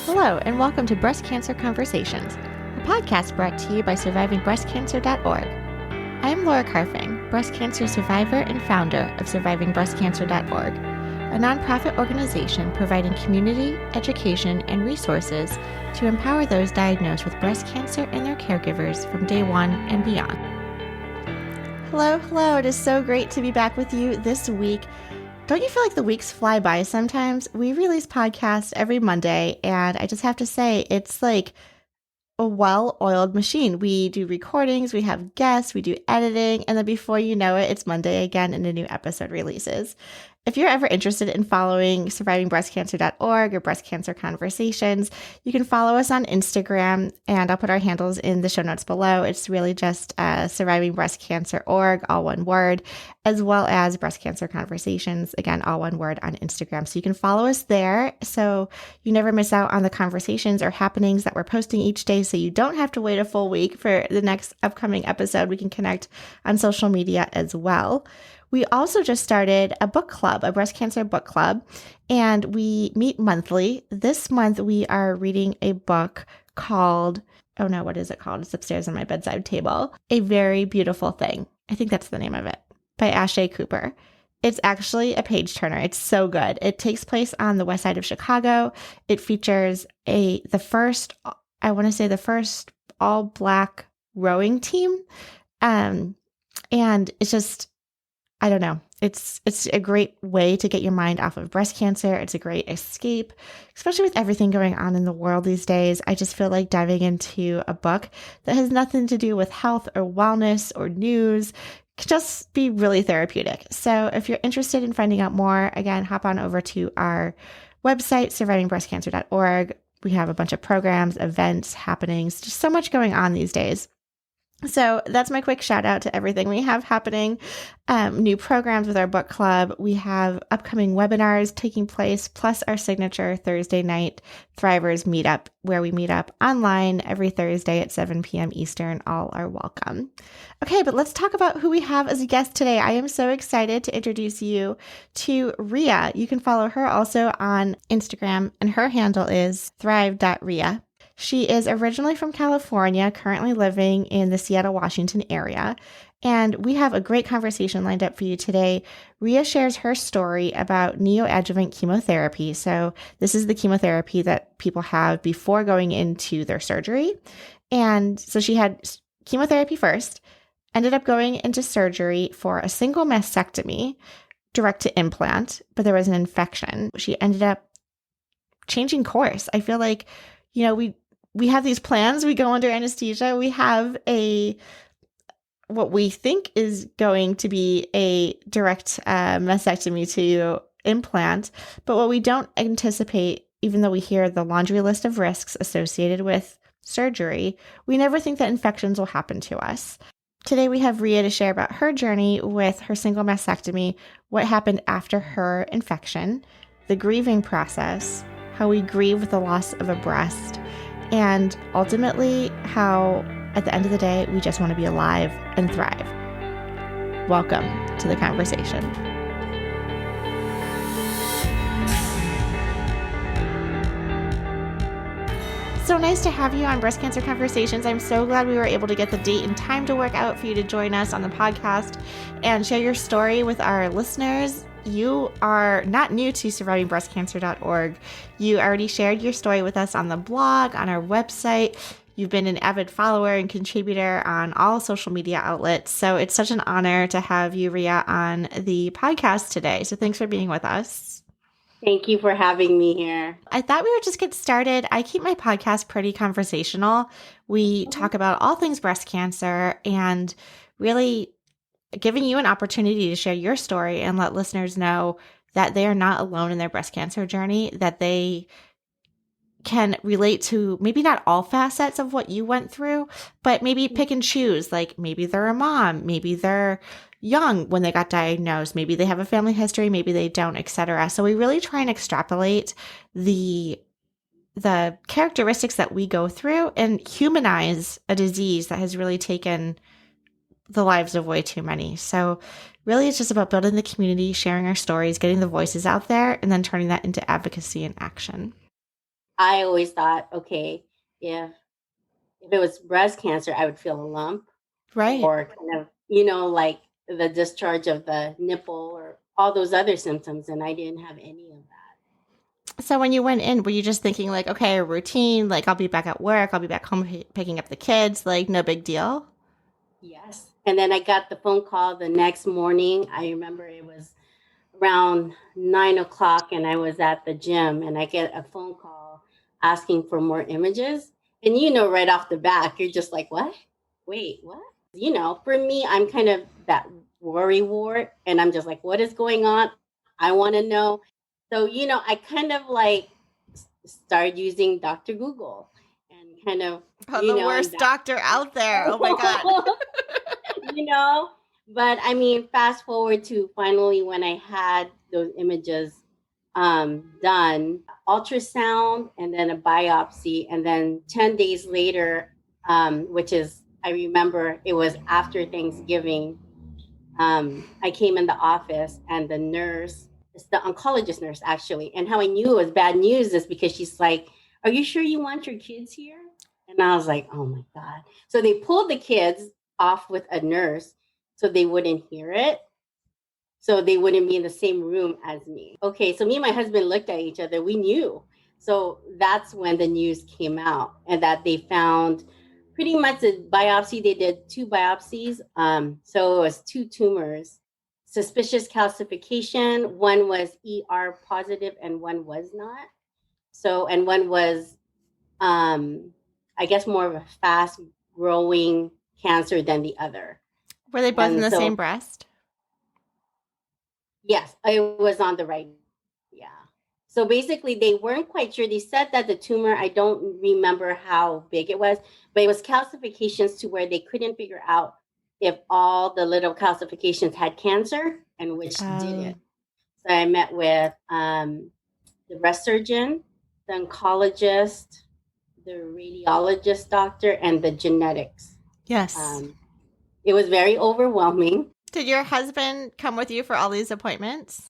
Hello, and welcome to Breast Cancer Conversations, a podcast brought to you by survivingbreastcancer.org. I am Laura Carfing, breast cancer survivor and founder of survivingbreastcancer.org, a nonprofit organization providing community, education, and resources to empower those diagnosed with breast cancer and their caregivers from day one and beyond. Hello. It is so great to be back with you this week. Don't you feel like the weeks fly by sometimes? We release podcasts every Monday, and I just have to say, it's like a well-oiled machine. We do recordings, we have guests, we do editing, and then before you know it, it's Monday again and a new episode releases. If you're ever interested in following survivingbreastcancer.org or Breast Cancer Conversations, you can follow us on Instagram, and I'll put our handles in the show notes below. It's really just survivingbreastcancer.org, all one word, as well as Breast Cancer Conversations, again, all one word on Instagram. So you can follow us there so you never miss out on the conversations or happenings that we're posting each day, so you don't have to wait a full week for the next upcoming episode. We can connect on social media as well. We also just started a book club, a breast cancer book club, and we meet monthly. This month, we are reading a book called, what is it called? It's upstairs on my bedside table. A Very Beautiful Thing. I think that's the name of it, by Ashley Cooper. It's actually a page turner. It's so good. It takes place on the west side of Chicago. It features the first all-black rowing team. And it's just, I don't know. It's a great way to get your mind off of breast cancer. It's a great escape, especially with everything going on in the world these days. I just feel like diving into a book that has nothing to do with health or wellness or news can just be really therapeutic. So if you're interested in finding out more, again, hop on over to our website, survivingbreastcancer.org. We have a bunch of programs, events, happenings, just so much going on these days. So that's my quick shout out to everything we have happening. New programs with our book club. We have upcoming webinars taking place, plus our signature Thursday night Thrivers meetup, where we meet up online every Thursday at 7 p.m. Eastern. All are welcome. Okay, but let's talk about who we have as a guest today. I am so excited to introduce you to Ria. You can follow her also on Instagram, and her handle is thrive.ria. She is originally from California, currently living in the Seattle, Washington area, and we have a great conversation lined up for you today. Ria shares her story about neoadjuvant chemotherapy. So this is the chemotherapy that people have before going into their surgery. And so she had chemotherapy first, ended up going into surgery for a single mastectomy, direct to implant, but there was an infection. She ended up changing course. I feel like, we have these plans. We go under anesthesia. We have what we think is going to be a direct mastectomy to implant. But what we don't anticipate, even though we hear the laundry list of risks associated with surgery, we never think that infections will happen to us. Today, we have Ria to share about her journey with her single mastectomy, what happened after her infection, the grieving process, how we grieve with the loss of a breast, and ultimately how, at the end of the day, we just want to be alive and thrive. Welcome to the conversation. So nice to have you on Breast Cancer Conversations. I'm so glad we were able to get the date and time to work out for you to join us on the podcast and share your story with our listeners. You are not new to survivingbreastcancer.org. You already shared your story with us on the blog, on our website. You've been an avid follower and contributor on all social media outlets. So it's such an honor to have you, Ria, on the podcast today. So thanks for being with us. Thank you for having me here. I thought we would just get started. I keep my podcast pretty conversational. We talk about all things breast cancer and really giving you an opportunity to share your story and let listeners know that they are not alone in their breast cancer journey, that they can relate to maybe not all facets of what you went through, but maybe pick and choose. Like maybe they're a mom, maybe they're young when they got diagnosed, maybe they have a family history, maybe they don't, etc. So we really try and extrapolate the characteristics that we go through and humanize a disease that has really taken the lives of way too many. So really it's just about building the community, sharing our stories, getting the voices out there, and then turning that into advocacy and action. I always thought, okay, if it was breast cancer, I would feel a lump Right. or kind of, like the discharge of the nipple or all those other symptoms. And I didn't have any of that. So when you went in, were you just thinking like, okay, a routine, like I'll be back at work, I'll be back home picking up the kids, like no big deal? Yes. And then I got the phone call the next morning. I remember it was around 9 o'clock and I was at the gym and I get a phone call asking for more images. And right off the back, you're just like, what? Wait, what? For me, I'm kind of that worry wart and I'm just like, what is going on? I want to know. So, I kind of like started using Dr. Google and kind of, Oh, the and worst doctor out there. Oh my God. you know but I mean, fast forward to finally when I had those images done, ultrasound and then a biopsy, and then 10 days later, which is, I remember it was after Thanksgiving, I came in the office and the nurse, it's the oncologist nurse actually, and how I knew it was bad news is because she's like, are you sure you want your kids here? And I was like, oh my God. So they pulled the kids off with a nurse so they wouldn't hear it. So they wouldn't be in the same room as me. Okay, so me and my husband looked at each other. We knew. So that's when the news came out and that they found pretty much a biopsy. They did two biopsies. So it was two tumors, suspicious calcification. One was ER positive and one was not. So, and one was, I guess, more of a fast growing cancer than the other. Were they both in And the so, same breast? yes, it was on the right. Yeah. So basically, they weren't quite sure. They said that the tumor, I don't remember how big it was, but it was calcifications to where they couldn't figure out if all the little calcifications had cancer and which Oh, didn't. So I met with the breast surgeon, the oncologist, the radiologist doctor, and the genetics. yes. Um, it was very overwhelming Did your husband come with you for all these appointments?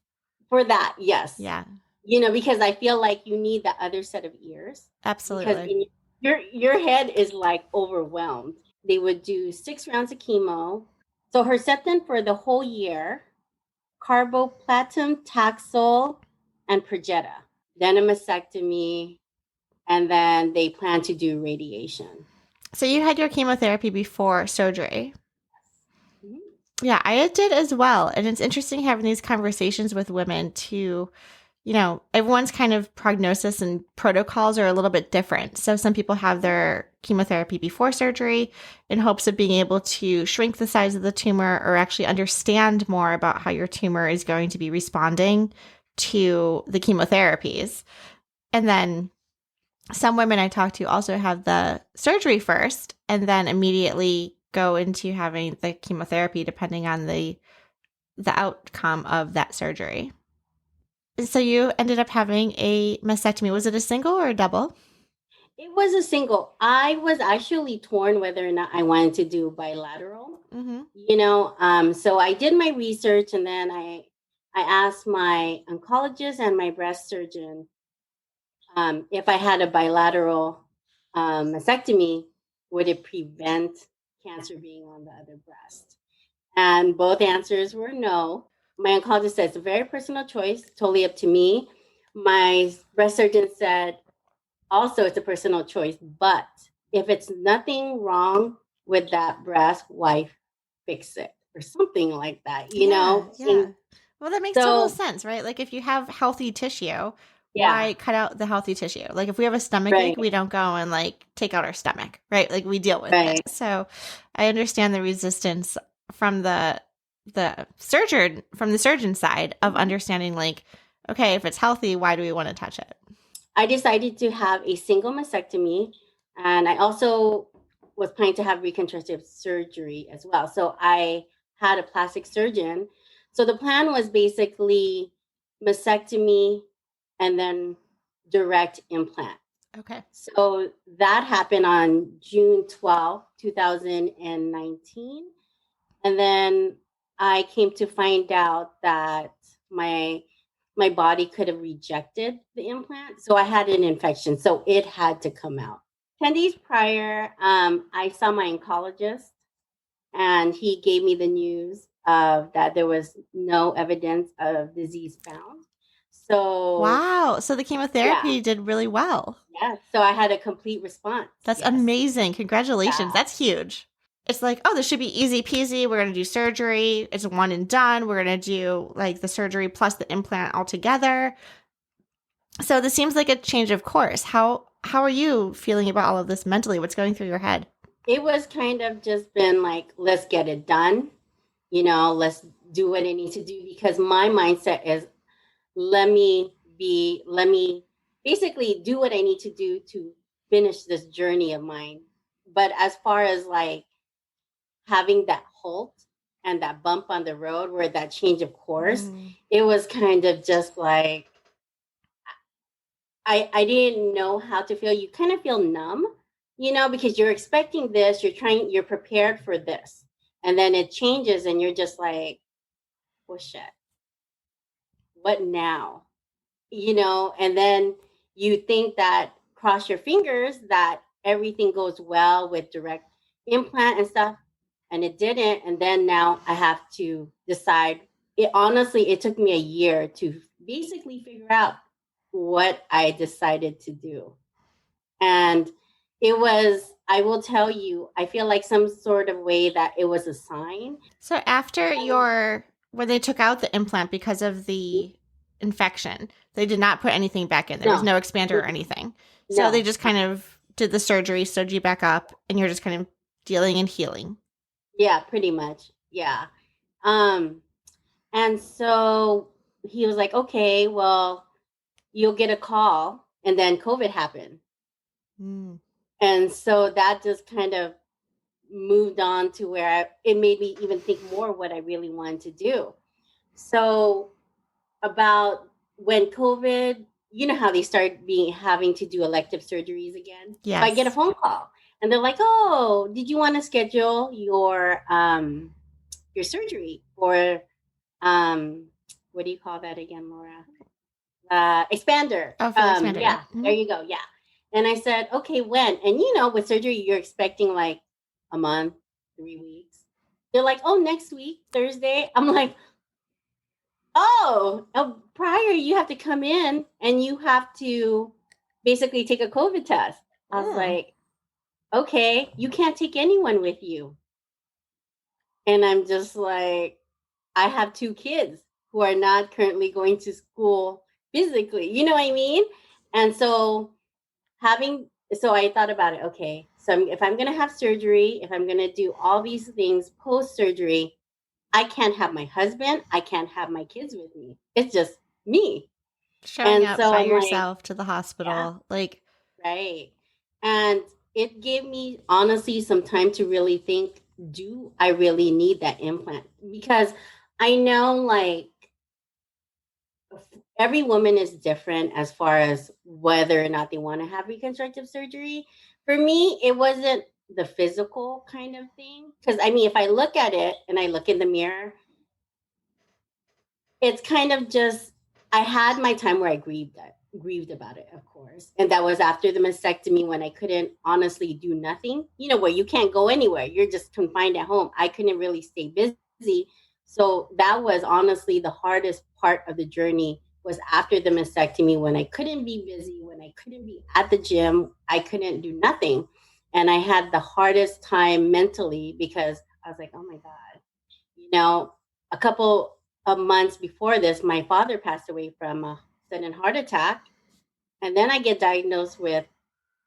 for that. Yes, Yeah, because I feel like you need that other set of ears because absolutely. in your head is like overwhelmed. They would do 6 rounds of chemo. So Herceptin for the whole year, carboplatin, Taxol, and Perjeta. Then a mastectomy, and then they plan to do radiation. So you had your chemotherapy before surgery. Mhm. Yeah, I did as well. And it's interesting having these conversations with women to, everyone's kind of prognosis and protocols are a little bit different. So some people have their chemotherapy before surgery in hopes of being able to shrink the size of the tumor or actually understand more about how your tumor is going to be responding to the chemotherapies. And then some women I talk to also have the surgery first and then immediately go into having the chemotherapy depending on the outcome of that surgery. So you ended up having a mastectomy. Was it a single or a double? It was a single. I was actually torn whether or not I wanted to do bilateral. Mm-hmm. So I did my research and then I asked my oncologist and my breast surgeon if I had a bilateral mastectomy, would it prevent cancer being on the other breast? And both answers were no. My oncologist said it's a very personal choice, totally up to me. My breast surgeon said also it's a personal choice, but if it's nothing wrong with that breast, why fix it or something like that, Yeah, yeah. And Well, that makes total so, sense, right? Like if you have healthy tissue, yeah, why cut out the healthy tissue? Like if we have a stomach ache, right, we don't go and like take out our stomach, right? Like we deal with it. right. So I understand the resistance from the surgeon side of understanding like, okay, if it's healthy, why do we want to touch it? I decided to have a single mastectomy, and I also was planning to have reconstructive surgery as well. So I had a plastic surgeon. So the plan was basically mastectomy and then direct implant. Okay. So that happened on June 12th, 2019. And then I came to find out that my my body could have rejected the implant. So I had an infection. So it had to come out. 10 days prior, I saw my oncologist and he gave me the news of that there was no evidence of disease found. So, Wow. So the yeah, chemotherapy did really well. yeah. So I had a complete response. That's Yes. amazing. Congratulations. Yeah. That's huge. It's like, oh, this should be easy peasy. We're going to do surgery. It's one and done. We're going to do like the surgery plus the implant all together. So this seems like a change of course. How are you feeling about all of this mentally? What's going through your head? It was kind of just been like, let's get it done. Let's do what I need to do because my mindset is let me basically do what I need to do to finish this journey of mine. But as far as like having that halt and that bump on the road where that change of course, Mm. it was kind of just like I didn't know how to feel. You kind of feel numb, because you're expecting this, you're prepared for this. And then it changes and you're just like, well shit, what now? And then you think that cross your fingers that everything goes well with direct implant and stuff, and it didn't. And then now I have to decide. It took me a year to basically figure out what I decided to do. And I will tell you, I feel like some sort of way that it was a sign. So after when they took out the implant because of the infection, they did not put anything back in. There was No, no expander or anything. So they no, just kind of did the surgery, sewed you back up, and you're just kind of dealing and healing. yeah, pretty much. Yeah. Um, And so he was like, okay, well, you'll get a call. And then COVID happened. Mm. And so that just kind of moved on to where it made me even think more what I really wanted to do. So about when COVID, you know how they start having to do elective surgeries again. So I get a Yes. phone call and they're like, oh, did you want to schedule your surgery for what do you call that again, Laura? Expander. Oh, for the expander. Yeah, Yep. there Mhm. you go. Yeah. And I said, okay, when? And with surgery, you're expecting like a month, 3 weeks. They're like, oh, next week, Thursday. I'm like, prior, you have to come in and you have to basically take a COVID test. I was Mm. like, okay, you can't take anyone with you. And I'm just like, I have 2 kids who are not currently going to school physically. You know what I mean? And so I thought about it. Okay, so if I'm going to have surgery, if I'm going to do all these things post surgery, I can't have my husband, I can't have my kids with me. It's just me. Showing And up so by I'm like, yourself to the yeah, hospital. Like, right. And it gave me honestly some time to really think, do I really need that implant? Because I know like every woman is different as far as whether or not they want to have reconstructive surgery. For me, it wasn't the physical kind of thing. Because I mean, if I look at it and I look in the mirror, it's kind of just I had my time where I grieved about it, of course. And that was after the mastectomy when I couldn't honestly do nothing, where you can't go anywhere. You're just confined at home. I couldn't really stay busy. So that was honestly the hardest part of the journey was after the mastectomy when I couldn't be busy, when I couldn't be at the gym, I couldn't do nothing. And I had the hardest time mentally because I was like, oh my God, you know, a couple of months before this, my father passed away from a sudden heart attack. And then I get diagnosed with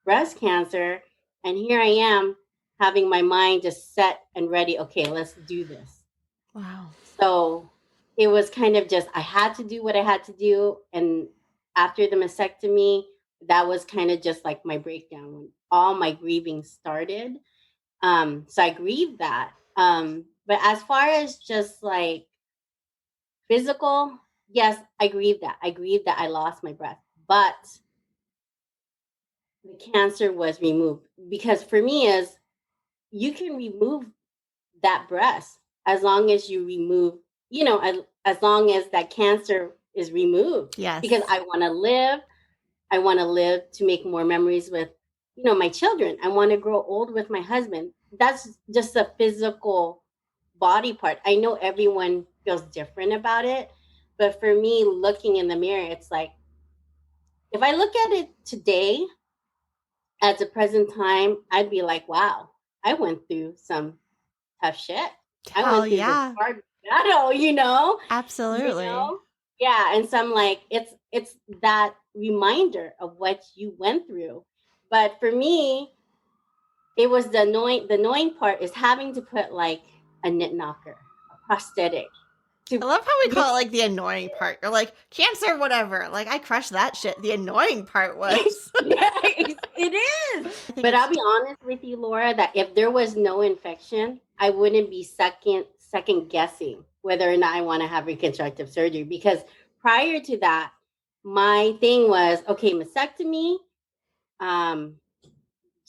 breast cancer. And here I am having my mind just set and ready. Okay, let's do this. wow. So it was kind of just, I had to do what I had to do. And after the mastectomy, that was kind of just like my breakdown when all my grieving started. So I grieved that. But as far as just like physical, yes, I grieve that. I grieve that I lost my breath, but the cancer was removed because for me is you can remove that breast as long as you remove, as long as that cancer is removed because Yes. I want to live. I want to live to make more memories with, my children. I want to grow old with my husband. That's just a physical body part. I know everyone feels different about it, but for me, looking in the mirror, it's like if I look at it today at the present time, I'd be like, wow, I went through some tough shit. I Hell went through this yeah. hard battle, you Absolutely. know? Yeah. And so I'm like, it's that reminder of what you went through. But for me, it was the annoying part is having to put like a knit knocker, a prosthetic I to love how we call it really like the annoying part. Or like cancer, whatever. Like I crushed that shit. The annoying part was. yeah, it is. I think But I'll it's be honest with you, Laura, that if there was no infection, I wouldn't be second guessing whether or not I want to have reconstructive surgery because prior to that, my thing was okay, mastectomy, um,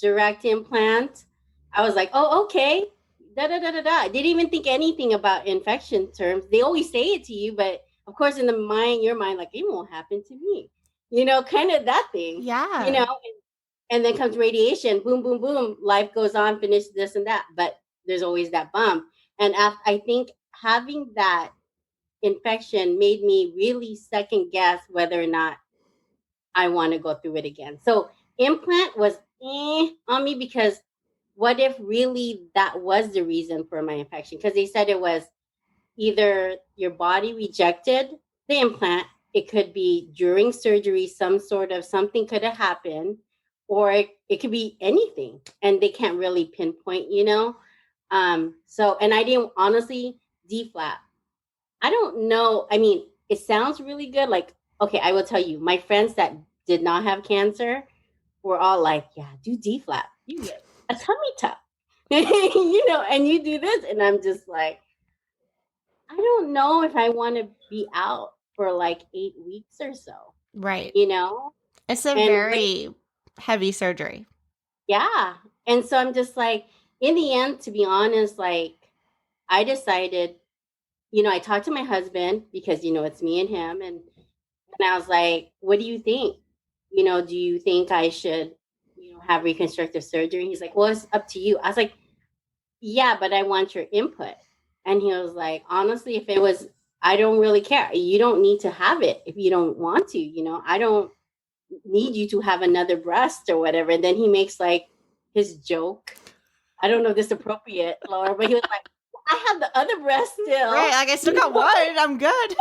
direct implant. I was like, oh, okay. Da da da da da. I didn't even think anything about infection terms. They always say it to you, but of course, in your mind, like it won't happen to me. Kind of that thing. You yeah. know, and then comes radiation. Boom, boom, boom. Life goes on. Finish this and that, but there's always that bump. And I think having that infection made me really second guess whether or not I want to go through it again. So implant was on me because what if really that was the reason for my infection? Because they said it was either your body rejected the implant, it could be during surgery, some sort of something could have happened, or it could be anything, and they can't really pinpoint. So, and I didn't honestly D flap. I don't know. I mean, it sounds really good. Like, okay, I will tell you, my friends that did not have cancer were all like, yeah, do D flap. You get a tummy tuck, and you do this. And I'm just like, I don't know if I want to be out for like 8 weeks or so, Right. you know? It's a And wait, very heavy surgery. yeah. And so I'm just like, in the end, to be honest, like, I decided, I talked to my husband because, it's me and him. And I was like, what do you think? Do you think I should, have reconstructive surgery? He's like, well, it's up to you. I was like, yeah, but I want your input. And he was like, honestly, if it was, I don't really care. You don't need to have it if you don't want to, I don't need you to have another breast or whatever. And then he makes like his joke. I don't know if this is appropriate, Laura, but he was like, I have the other breast Right. still, Like I still you got know, one. I'm good.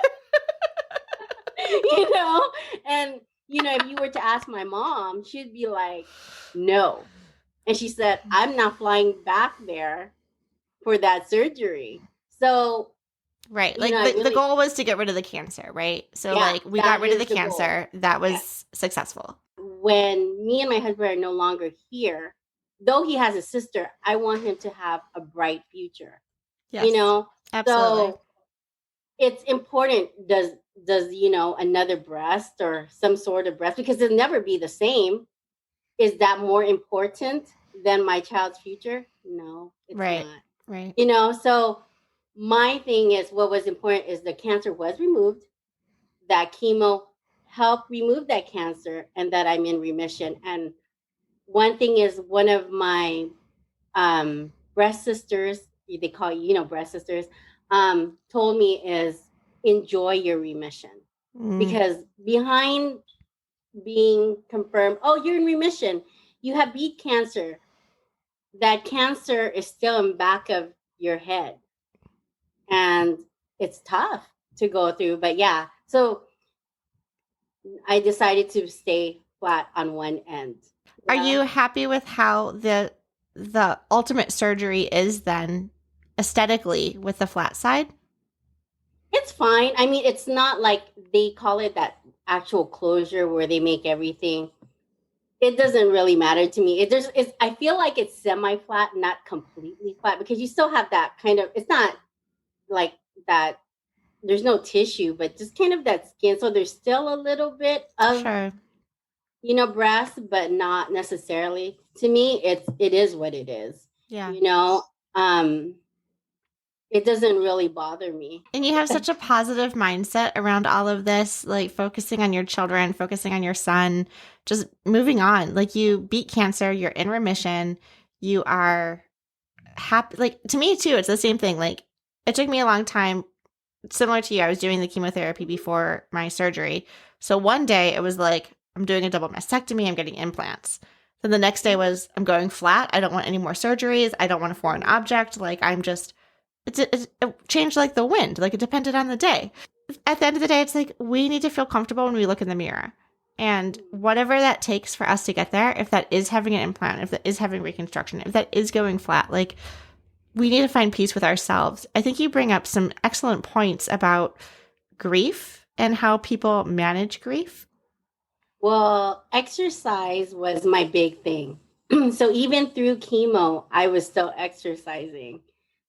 you know, and if you were to ask my mom, she'd be like, no. And she said, I'm not flying back there for that surgery. So, Right. Like I the really, goal was to get rid of the cancer, right? So yeah, like we got that rid of the is the goal. cancer. That Yes. was successful. When me and my husband are no longer here, though he has a sister, I want him to have a bright future, you Yes. know? Absolutely. So it's important. Does, another breast or some sort of breast, because it'll never be the same. Is that more important than my child's future? No, it's Right. not. Right. So my thing is what was important is the cancer was removed, that chemo helped remove that cancer, and that I'm in remission. And one thing is one of my breast sisters, they call breast sisters, told me is enjoy your remission. Mm. Because behind being confirmed, oh, you're in remission, you have beat cancer, that cancer is still in back of your head, and it's tough to go through. But yeah, so I decided to stay flat on one end. Are you happy with how the ultimate surgery is then aesthetically with the flat side? It's fine. I mean, it's not like they call it that actual closure where they make everything. It doesn't really matter to me. I feel like it's semi flat, not completely flat, because you still have that kind of. It's not like that. There's no tissue, but just kind of that skin. So there's still a little bit of Sure. breast, but not necessarily. To me, it is what it is. Yeah. You know, um, it doesn't really bother me. And you have such a positive mindset around all of this, like focusing on your children, focusing on your son, just moving on. Like you beat cancer, you're in remission, you are happy. Like to me too, it's the same thing. Like it took me a long time, similar to you. I was doing the chemotherapy before my surgery. So one day it was like, I'm doing a double mastectomy, I'm getting implants. Then the next day was, I'm going flat. I don't want any more surgeries. I don't want a foreign object. Like I'm just, it changed like the wind. Like it depended on the day. At the end of the day, it's like we need to feel comfortable when we look in the mirror. And whatever that takes for us to get there, if that is having an implant, if that is having reconstruction, if that is going flat, like we need to find peace with ourselves. I think you bring up some excellent points about grief and how people manage grief. Well, exercise was my big thing. So even through chemo, I was still exercising.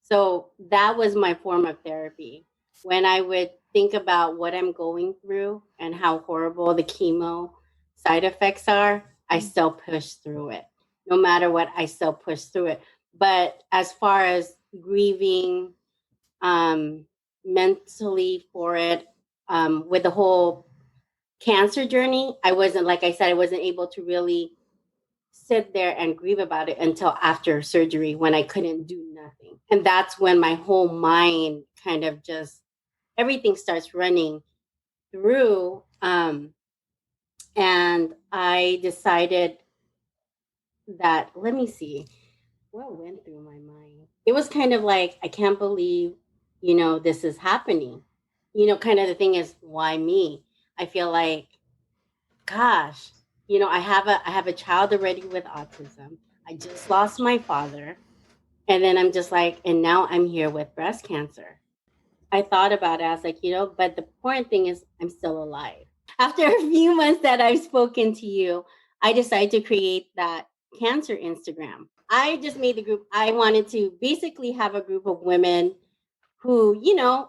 So that was my form of therapy. When I would think about what I'm going through and how horrible the chemo side effects are, I still push through it. No matter what, I still push through it. But as far as grieving mentally for it, with the whole cancer journey, I wasn't, like I said, I wasn't able to really sit there and grieve about it until after surgery when I couldn't do nothing. And that's when my whole mind kind of just, everything starts running through. And I decided that, let me see, what went through my mind? It was kind of like, I can't believe, this is happening. Kind of the thing is, why me? I feel like, gosh, I have a child already with autism. I just lost my father. And then I'm just like, and now I'm here with breast cancer. I thought about it. I was like, but the important thing is I'm still alive. After a few months that I've spoken to you, I decided to create that cancer Instagram. I just made the group. I wanted to basically have a group of women who,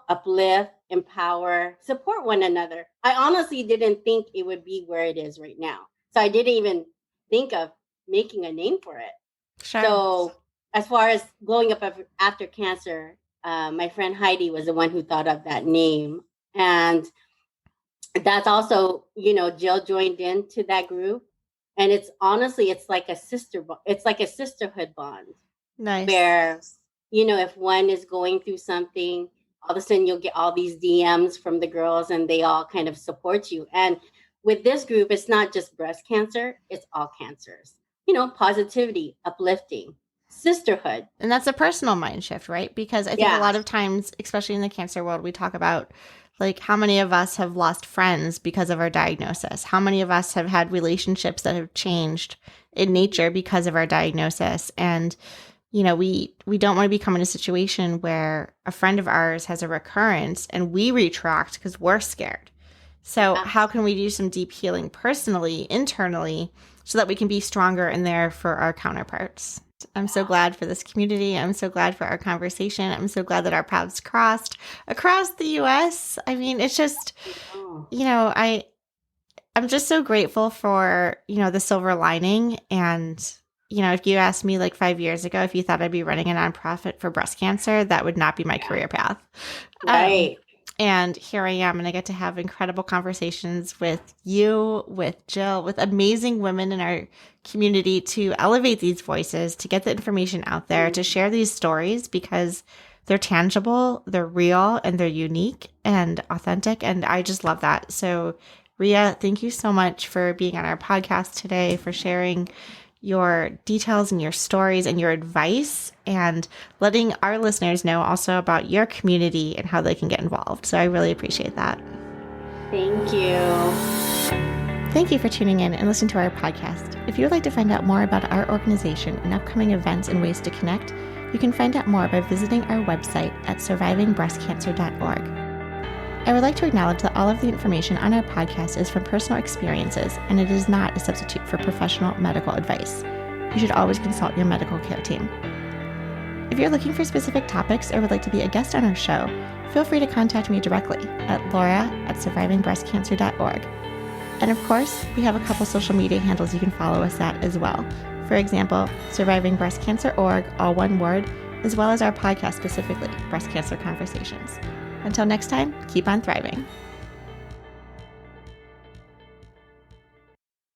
uplift, empower, support one another. I honestly didn't think it would be where it is right now. So I didn't even think of making a name for it. Sure. So as far as glowing up after cancer, my friend Heidi was the one who thought of that name. And that's also, Jill joined into that group. And it's honestly, it's like a sisterhood bond. Nice. Where, if one is going through something, all of a sudden you'll get all these DMs from the girls and they all kind of support you. And with this group, it's not just breast cancer, it's all cancers. Positivity, uplifting, sisterhood. And that's a personal mind shift, right? Because I think a lot of times, especially in the cancer world, we talk about like how many of us have lost friends because of our diagnosis? How many of us have had relationships that have changed in nature because of our diagnosis? And, we don't want to become in a situation where a friend of ours has a recurrence and we retract because we're scared. So how can we do some deep healing personally, internally, so that we can be stronger in there for our counterparts? I'm so glad for this community. I'm so glad for our conversation. I'm so glad that our paths crossed across the US. I mean, it's just, I'm just so grateful for, the silver lining. And, if you asked me like 5 years ago, if you thought I'd be running a nonprofit for breast cancer, that would not be my career path. Right. And here I am, and I get to have incredible conversations with you, with Jill, with amazing women in our community to elevate these voices, to get the information out there, to share these stories because they're tangible, they're real, and they're unique and authentic. And I just love that. So, Ria, thank you so much for being on our podcast today, for sharing your details and your stories and your advice, and letting our listeners know also about your community and how they can get involved. So I really appreciate that. Thank you. Thank you for tuning in and listening to our podcast. If you would like to find out more about our organization and upcoming events and ways to connect, you can find out more by visiting our website at survivingbreastcancer.org. I would like to acknowledge that all of the information on our podcast is from personal experiences, and it is not a substitute for professional medical advice. You should always consult your medical care team. If you're looking for specific topics or would like to be a guest on our show, feel free to contact me directly at laura@survivingbreastcancer.org. And of course, we have a couple social media handles you can follow us at as well. For example, Surviving Breast Cancer org, all one word, as well as our podcast specifically, Breast Cancer Conversations. Until next time, keep on thriving.